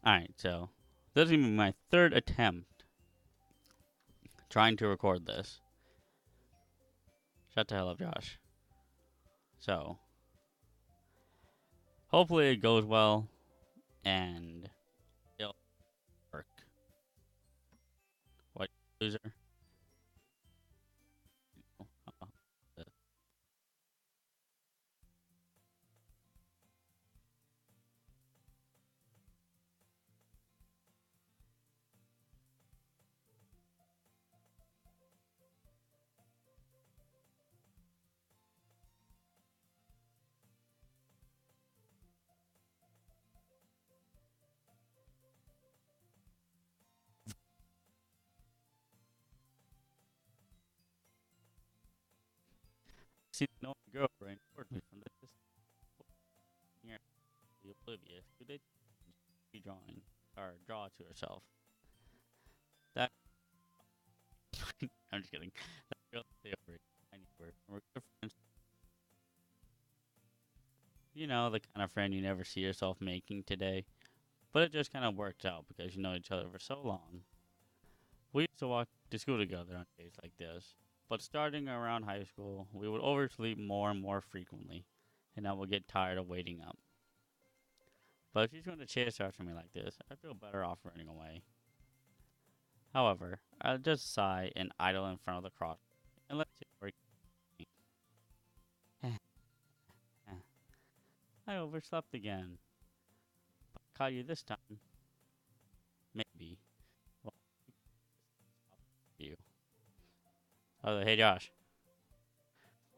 Alright, so this is gonna be my third attempt trying to record this. Shut the hell up, Josh. So, hopefully it goes well and it'll work. What, loser? See, no girl brain towards me from this here. The oblivious. Who did she drawing or draw to herself? That I'm just kidding. That girl stay over it. I need her. We're good friends. You know, the kind of friend you never see yourself making today. But it just kind of worked out because you know each other for so long. We used to walk to school together on days like this. But starting around high school, we would oversleep more and more frequently, and I would get tired of waiting up. But if she's going to chase after me like this, I feel better off running away. However, I'll just sigh and idle in front of the cross and let it work. I overslept again. But I caught you this time. Maybe. Well, you. Oh, hey Josh.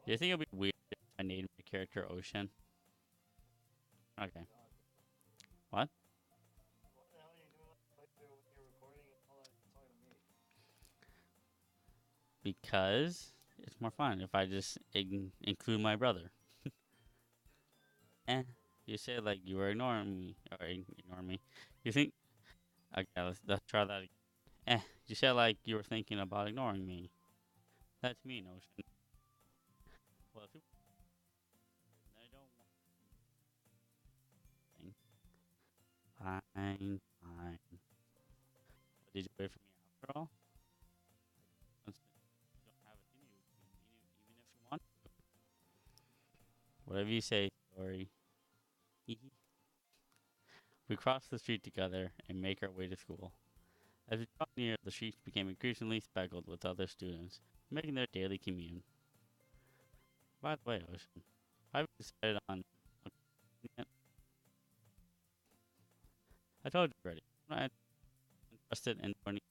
Do you think it'd be weird if I named my character Ocean? Okay. What? Because it's more fun if I just include my brother. Eh. You said like you were ignoring me or ignoring me. You think? Okay, let's try that again. Eh. You said like you were thinking about ignoring me. That's me, Ocean. Well, if you I don't want anything. Fine, fine. But did you wait for me after all? Since you don't have it in you, even if you want. Whatever you say, story. We crossed the street together and make our way to school. As we got near, the streets became increasingly speckled with other students, making their daily commute. By the way, Ocean, have you decided on yet? I told you already. I'm not interested in learning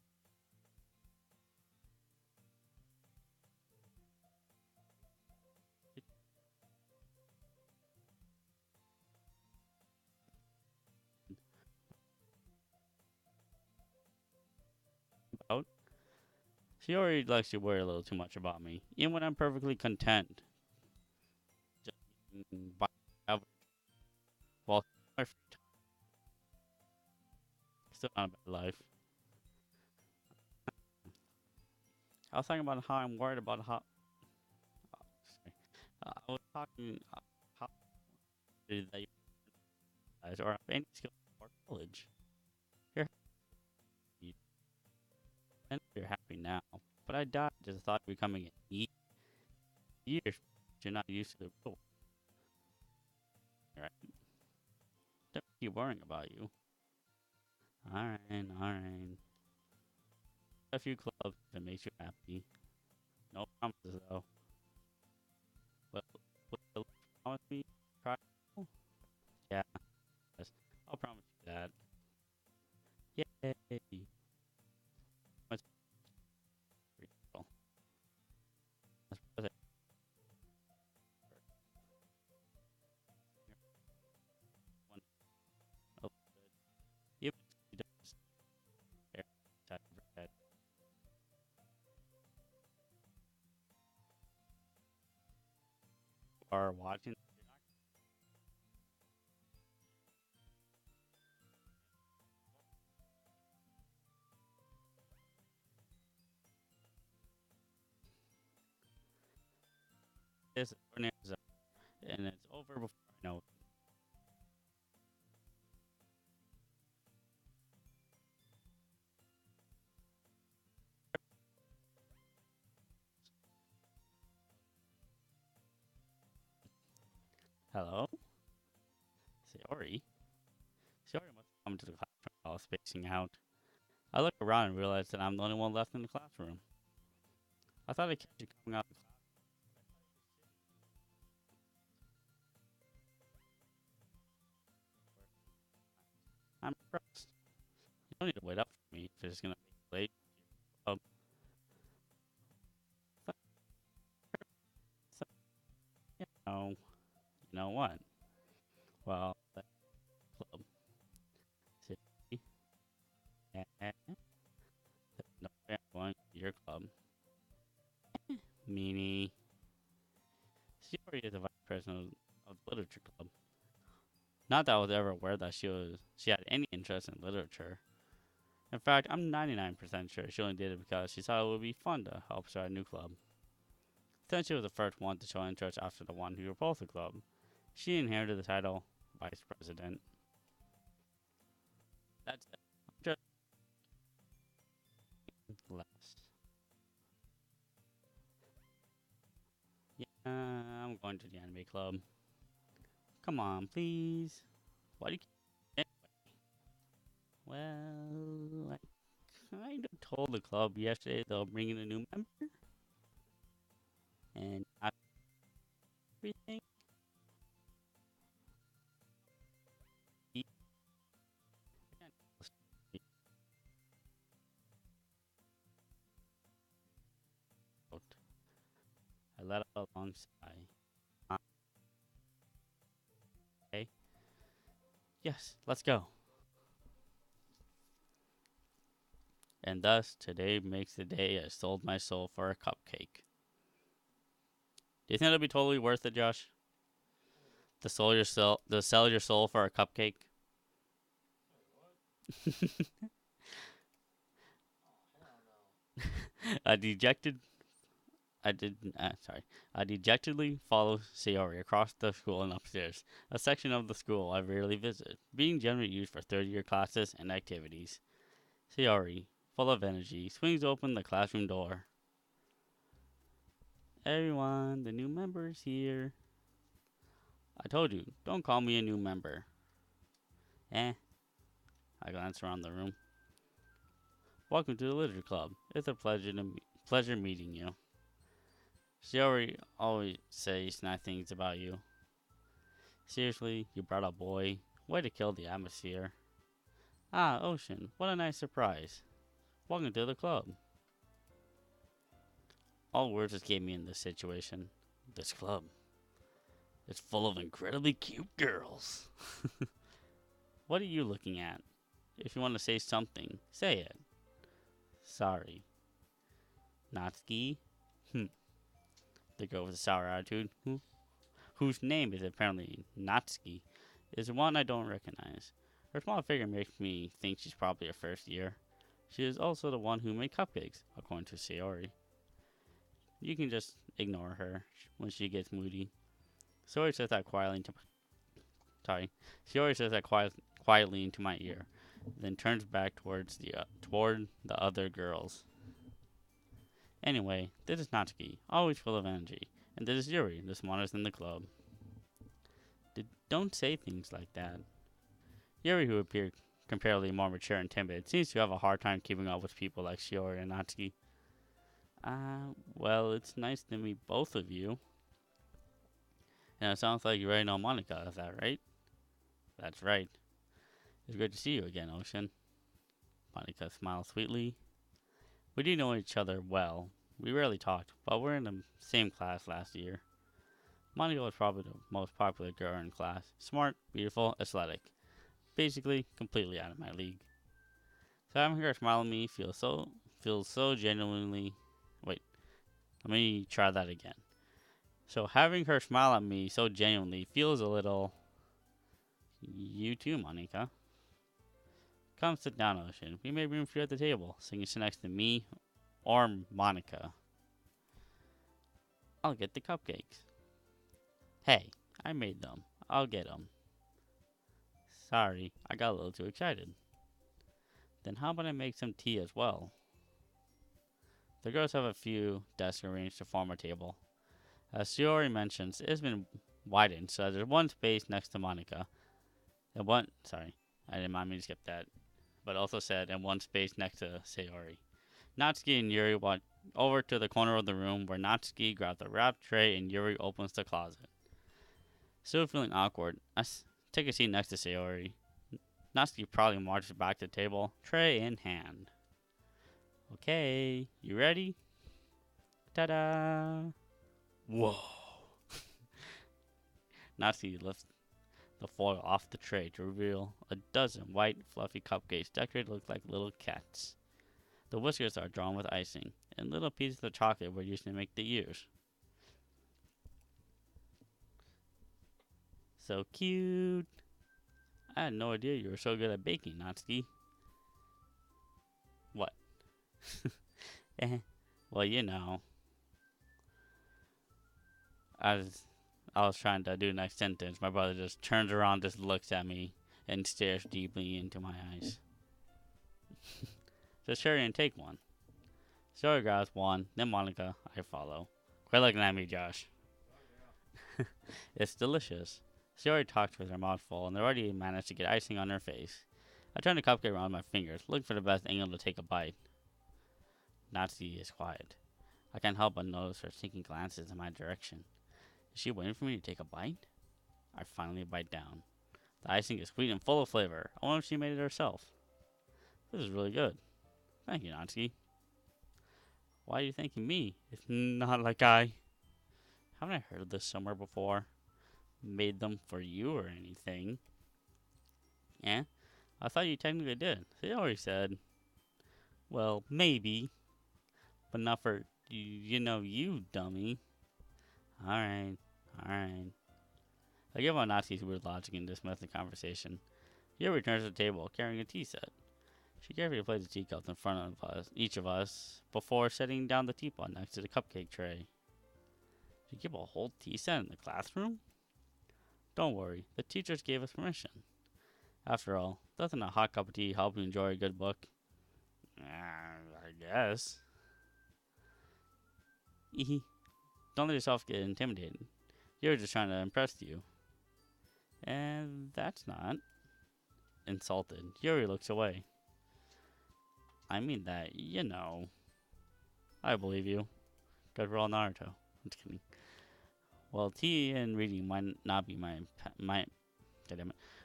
about. She already likes to worry a little too much about me, even when I'm perfectly content. Just by average, while my free time, still not a bad life. I was talking about how I'm worried about how. Sorry. I was talking how that you guys or have any skill or college. You're happy, and you're happy now. But I died just thought of becoming an years. You're not used to the real world, right? Don't keep worrying about you. Alright, alright. A few clubs if it makes you happy. No promises though. But will you promise me? Try? Yeah, yes. I'll promise you that. Yay! What's real? That's perfect. One oh, good. Even if you don't stare inside of your head. You are watching. This is and it's over before I know it. Hello? Sayori? Sayori must have come to the classroom while I was spacing out. I looked around and realized that I'm the only one left in the classroom. I thought I'd catch you coming out of the class. I'm impressed. You don't need to wait up for me if it's gonna make you late. Oh, but, so, you know what? Well, that club. See, no way I'm going to your club. Meanie. She is the vice president of the literature club. Not that I was ever aware that she had any interest in literature. In fact, I'm 99% sure she only did it because she thought it would be fun to help start a new club. Since she was the first one to show interest after the one who proposed the club, she inherited the title vice president. That's it. Just less. Yeah, I'm going to the anime club. Come on, please. Why do you keep... Well, I kind of told the club yesterday they'll bring in a new member, and everything. I let out a long sigh. Okay. Yes, let's go. And thus, today makes the day I sold my soul for a cupcake. Do you think it'll be totally worth it, Josh? To sell your soul for a cupcake? a dejected, I did, sorry. I dejectedly follow Sayori across the school and upstairs, a section of the school I rarely visit, being generally used for third-year classes and activities. Sayori, full of energy, swings open the classroom door. Everyone, the new member is here. I told you, don't call me a new member. Eh. I glance around the room. Welcome to the Literature Club. It's a pleasure meeting you. Shiori always says nice things about you. Seriously, you brought a boy. Way to kill the atmosphere. Ah, Ocean, what a nice surprise. Welcome to the club. All words escape me in this situation. This club. It's full of incredibly cute girls. What are you looking at? If you want to say something, say it. Sorry. Natsuki? The girl with a sour attitude, whose name is apparently Natsuki, is one I don't recognize. Her small figure makes me think she's probably a first year. She is also the one who made cupcakes, according to Sayori. You can just ignore her when she gets moody. Sayori says that quietly into sorry. Sayori says that quietly into my ear, then turns back toward the other girls. Anyway, this is Natsuki, always full of energy, and this is Yuri, the smartest in the club. Don't say things like that. Yuri, who appeared comparatively more mature and timid, seems to have a hard time keeping up with people like Shiori and Natsuki. Well, it's nice to meet both of you. And it sounds like you already know Monica, is that right? That's right. It's good to see you again, Ocean. Monica smiled sweetly. We do know each other well. We rarely talked, but we're in the same class last year. Monica was probably the most popular girl in class. Smart, beautiful, athletic. Basically, completely out of my league. So having her smile at me feels so genuinely. Wait, let me try that again. So having her smile at me so genuinely feels a little. You too, Monica. Come sit down, Ocean. We made room for you at the table, so you can sit next to me or Monica. I'll get the cupcakes. Hey, I made them. I'll get them. Sorry, I got a little too excited. Then how about I make some tea as well? The girls have a few desks arranged to form a table. As Shiori mentions, it's been widened so there's one space next to Monica. And one, sorry, I didn't mind me to skip that, but also said, and one space next to Sayori. Natsuki and Yuri walk over to the corner of the room where Natsuki grabs the wrap tray and Yuri opens the closet. Still feeling awkward, take a seat next to Sayori. Natsuki probably marches back to the table, tray in hand. Okay, you ready? Ta-da! Whoa! Natsuki lifts the foil off the tray to reveal a dozen white, fluffy cupcakes decorated to look like little cats. The whiskers are drawn with icing, and little pieces of chocolate were used to make the ears. So cute! I had no idea you were so good at baking, Natsuki. What? Well, you know, as I was trying to do the next sentence, my brother just turns around, just looks at me, and stares deeply into my eyes. So Sherry and take one. Sherry grabs one, then Monica, I follow. Quit looking at me, Josh. It's delicious. She already talked with her mouth full, and they already managed to get icing on her face. I turn the cupcake around my fingers, looking for the best angle to take a bite. Natsuki is quiet. I can't help but notice her sinking glances in my direction. Is she waiting for me to take a bite? I finally bite down. The icing is sweet and full of flavor. I wonder if she made it herself. This is really good. Thank you, Natsuki. Why are you thanking me? It's not like I... Haven't I heard this somewhere before? Made them for you or anything. Yeah? I thought you technically did. They already said. Well, maybe. But not for you, dummy. Alright. Alright. I give on Natsuki's weird logic and dismiss the conversation. Yuri returns to the table carrying a tea set. She carefully places the teacups in front of us, each of us, before setting down the teapot next to the cupcake tray. Did you keep a whole tea set in the classroom? Don't worry, the teachers gave us permission. After all, doesn't a hot cup of tea help you enjoy a good book? I guess. Don't let yourself get intimidated. You're just trying to impress you. And that's not. Insulted, Yuri looks away. I mean that, I believe you. Good for all Naruto. I'm just kidding. Well, tea and reading might not be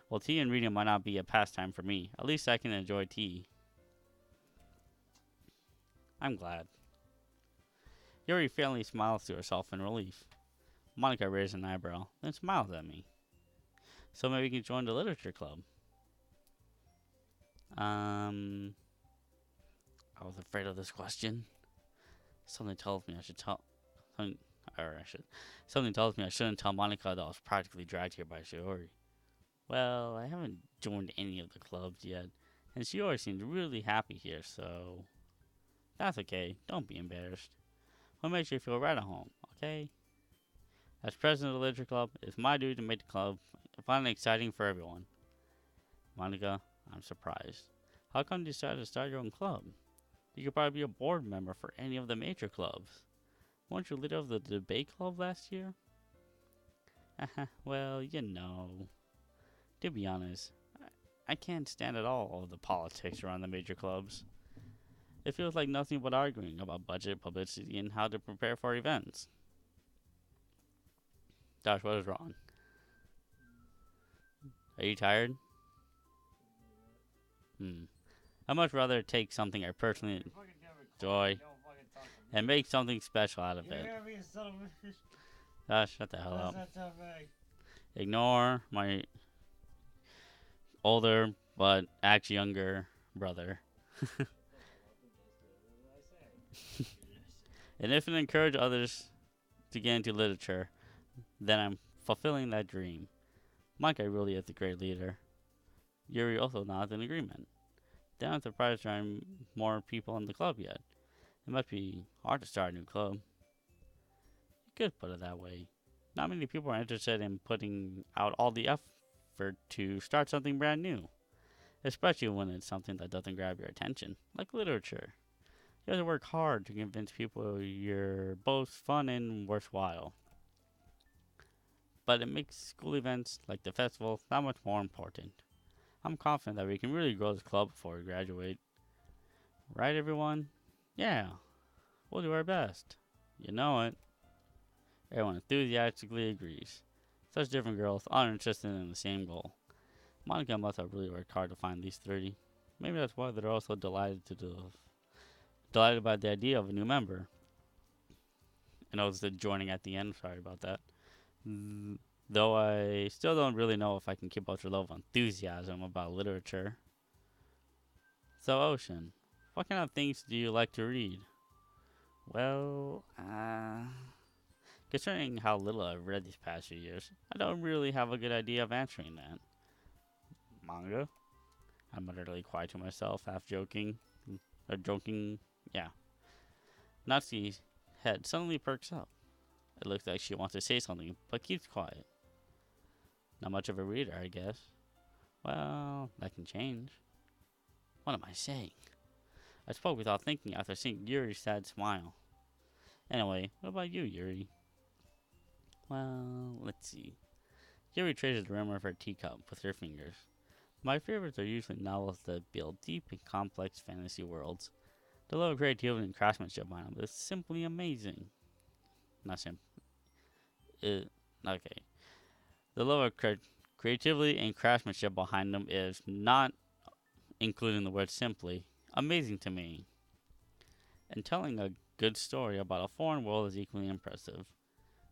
Well, tea and reading might not be a pastime for me. At least I can enjoy tea. I'm glad. Yuri faintly smiles to herself in relief. Monica raises an eyebrow, then smiles at me. So maybe we can join the literature club. I was afraid of this question. Something tells me I should tell. Something tells me I shouldn't tell Monica that I was practically dragged here by Shiori. Well, I haven't joined any of the clubs yet, and Shiori seems really happy here, so that's okay. Don't be embarrassed. What makes you feel right at home, okay? As president of the literature club, it's my duty to make the club fun and exciting for everyone. Monica, I'm surprised. How come you decided to start your own club? You could probably be a board member for any of the major clubs. Weren't you leader of the debate club last year? Well, To be honest, I can't stand at all of the politics around the major clubs. It feels like nothing but arguing about budget, publicity, and how to prepare for events. Josh, what is wrong? Are you tired? I'd much rather take something I personally enjoy and make something special out of it. Josh, shut the hell up. Ignore my older but act younger brother. And if it encourages others to get into literature, then I'm fulfilling that dream. Micah really is a great leader. Yuri also nods in agreement. They aren't surprised there aren't more people in the club yet. It must be hard to start a new club. You could put it that way. Not many people are interested in putting out all the effort to start something brand new. Especially when it's something that doesn't grab your attention, like literature. You have to work hard to convince people you're both fun and worthwhile. but it makes school events like the festival that much more important. I'm confident that we can really grow this club before we graduate. Right, everyone? Yeah, we'll do our best. You know it. Everyone enthusiastically agrees. Such different girls, all interested in the same goal. Monica must have really worked hard to find these 30. Maybe that's why they're also delighted by the idea of a new member. And also joining at the end. Sorry about that. Though I still don't really know if I can keep up your level of enthusiasm about literature. So, Ocean, what kind of things do you like to read? Well, considering how little I've read these past few years, I don't really have a good idea of answering that. Manga? I'm utterly quiet to myself, half joking. Or joking, yeah. Natsuki's head suddenly perks up. It looks like she wants to say something, but keeps quiet. Not much of a reader, I guess. Well, that can change. What am I saying? I spoke without thinking after seeing Yuri's sad smile. Anyway, what about you, Yuri? Well, let's see. Yuri traces the rim of her teacup with her fingers. My favorites are usually novels that build deep and complex fantasy worlds. The level of creativity and craftsmanship behind them is simply amazing. Not simple. Okay. The level of creativity and craftsmanship behind them is not, including the word simply, amazing to me. And telling a good story about a foreign world is equally impressive.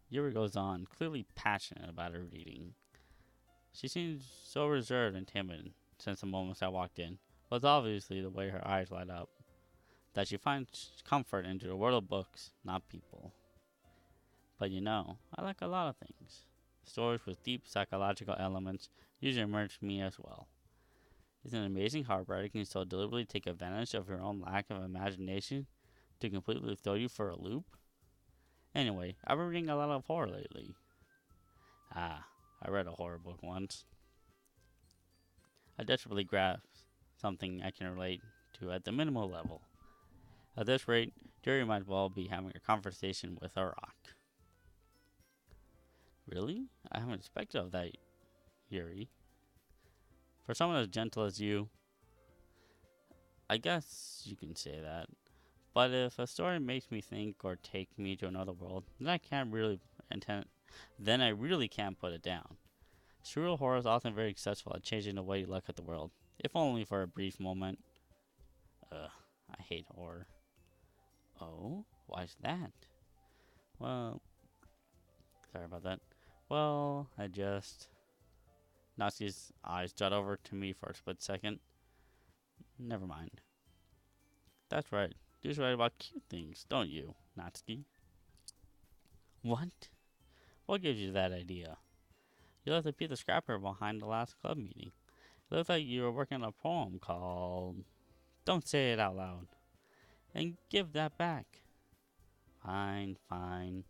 Yuri goes on, clearly passionate about her reading. She seems so reserved and timid since the moments I walked in, but it's obviously the way her eyes light up, that she finds comfort into the world of books, not people. But you know, I like a lot of things. Stories with deep psychological elements usually emerge to me as well. Isn't it amazing how a writer can so deliberately take advantage of your own lack of imagination to completely throw you for a loop? Anyway, I've been reading a lot of horror lately. I read a horror book once. I desperately grasp something I can relate to at the minimal level. At this rate, Jerry might well be having a conversation with a rock. Really? I haven't expected of that, Yuri. For someone as gentle as you, I guess you can say that. But if a story makes me think or take me to another world, then I really can't put it down. Surreal horror is often very successful at changing the way you look at the world, if only for a brief moment. Ugh, I hate horror. Oh, why's that? Well, sorry about that. Well, Natsuki's eyes jut over to me for a split second. Never mind. That's right. Dudes write about cute things, don't you, Natsuki? What? What gives you that idea? You left a piece of scrapper behind the last club meeting. It looks like you were working on a poem called... Don't say it out loud. And give that back. Fine, fine.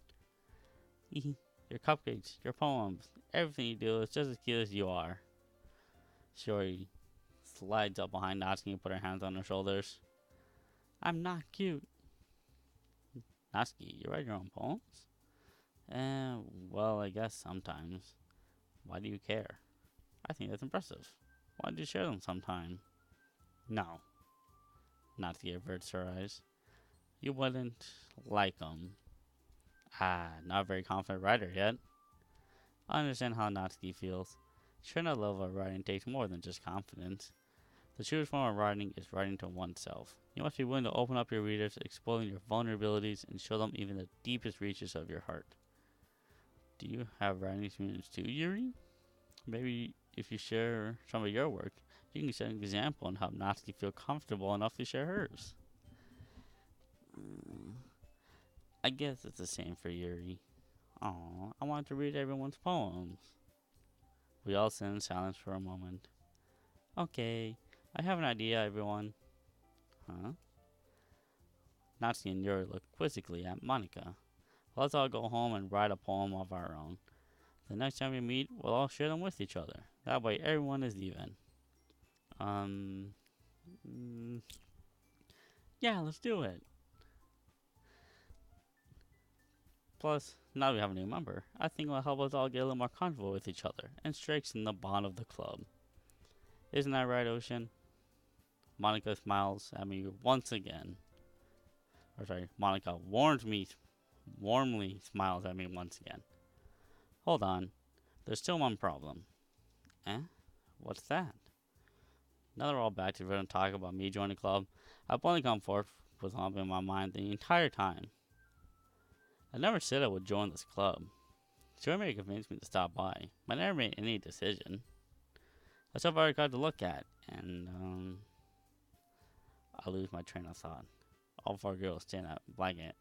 Your cupcakes, your poems, everything you do is just as cute as you are. Shori slides up behind Natsuki and put her hands on her shoulders. I'm not cute. Natsuki, you write your own poems? Well, I guess sometimes. Why do you care? I think that's impressive. Why don't you share them sometime? No. Natsuki averts her eyes. You wouldn't like them. Not a very confident writer yet. I understand how Natsuki feels. Sharing a level of writing takes more than just confidence. The truest form of writing is writing to oneself. You must be willing to open up your readers, exploring your vulnerabilities, and show them even the deepest reaches of your heart. Do you have writing experience too, Yuri? Maybe if you share some of your work, you can set an example and help Natsuki feel comfortable enough to share hers. I guess it's the same for Yuri. Aw, I want to read everyone's poems. We all sit in silence for a moment. Okay, I have an idea, everyone. Huh? Natsuki and Yuri look quizzically at Monica. Let's all go home and write a poem of our own. The next time we meet, we'll all share them with each other. That way everyone is even. Yeah, let's do it. Plus, now we have a new member. I think it will help us all get a little more comfortable with each other and strengthen the bond of the club. Isn't that right, Ocean? Monica smiles at me once again. Or sorry, Monica warmly smiles at me once again. Hold on, there's still one problem. Eh? What's that? Now they're all back to the talk about me joining the club. I've only come forth with something in my mind the entire time. I never said I would join this club. Sure may convince me to stop by, but I never made any decision. That's all I got to look at, and I lose my train of thought. All four girls stand up, blanket.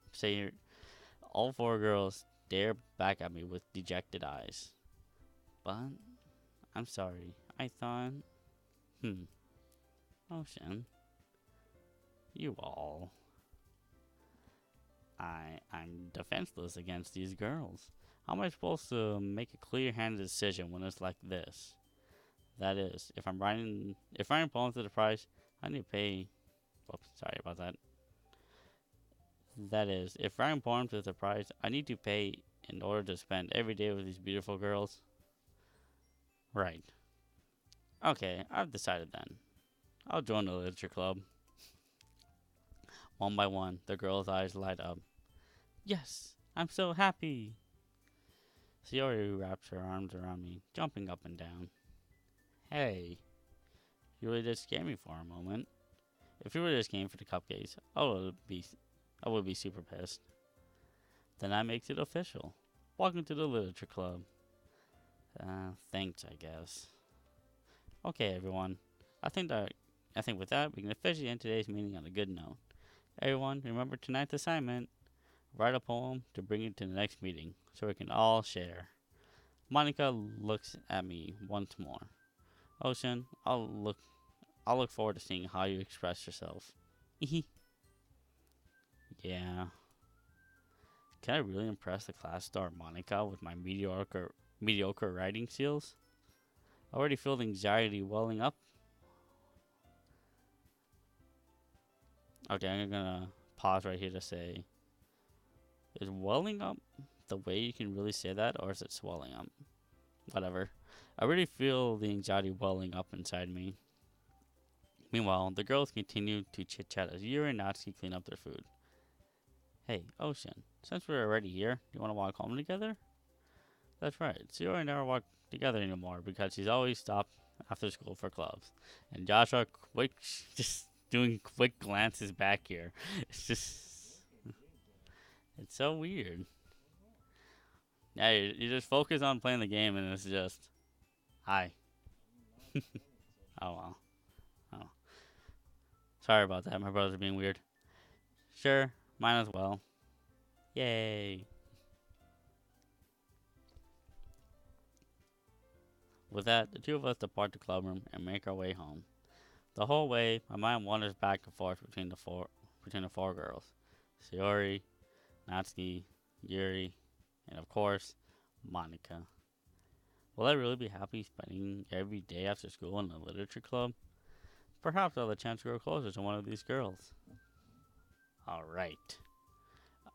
All four girls stare back at me with dejected eyes. But I'm sorry. I thought, Ocean, you all. I'm defenseless against these girls. How am I supposed to make a clear-handed decision when it's like this? That is, if I'm writing poems to the price, I need to pay. Oops, sorry about that. That is, if writing poems is the price, I need to pay in order to spend every day with these beautiful girls. Right. Okay, I've decided then. I'll join the literature club. One by one, the girls' eyes light up. Yes, I'm so happy. Sayori wraps her arms around me, jumping up and down. Hey, you really did scare me for a moment. If you were just game for the cupcakes, I would be super pissed. Then that makes it official. Welcome to the literature club. Thanks, I guess. Okay, everyone. I think with that we can officially end today's meeting on a good note. Everyone, remember tonight's assignment. Write a poem to bring it to the next meeting, so we can all share. Monica looks at me once more. Ocean, I'll look forward to seeing how you express yourself. Yeah. Can I really impress the class star Monica with my mediocre writing skills? I already feel the anxiety welling up. Okay, I'm gonna pause right here to say, is welling up the way you can really say that, or is it swelling up? Whatever. I really feel the anxiety welling up inside me. Meanwhile, the girls continue to chit-chat as Yuri and Natsuki clean up their food. Hey, Ocean, since we're already here, do you want to walk home together? That's right, Sayori never walk together anymore because she's always stopped after school for clubs. And Joshua just doing quick glances back here. It's so weird. Yeah, you just focus on playing the game and it's just, hi. Oh well. Oh. Sorry about that, my brothers are being weird. Sure, mine as well. Yay. With that, the two of us depart the clubroom and make our way home. The whole way, my mind wanders back and forth between the four girls. Sayori, Natsuki, Yuri, and of course, Monica. Will I really be happy spending every day after school in the literature club? Perhaps I'll have a chance to grow closer to one of these girls. Alright.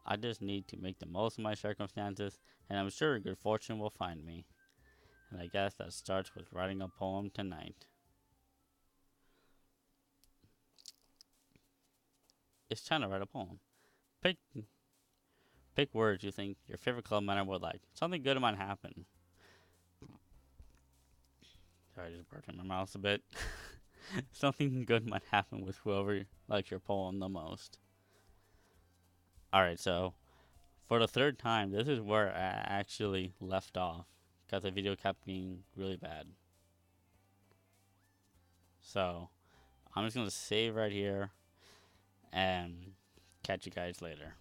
I just need to make the most of my circumstances, and I'm sure good fortune will find me. And I guess that starts with writing a poem tonight. It's time to write a poem. Pick words you think your favorite club member would like. Something good might happen. Sorry, I just burped in my mouth a bit. Something good might happen with whoever likes your poem the most. Alright, so for the third time, this is where I actually left off because the video kept being really bad. So I'm just going to save right here and catch you guys later.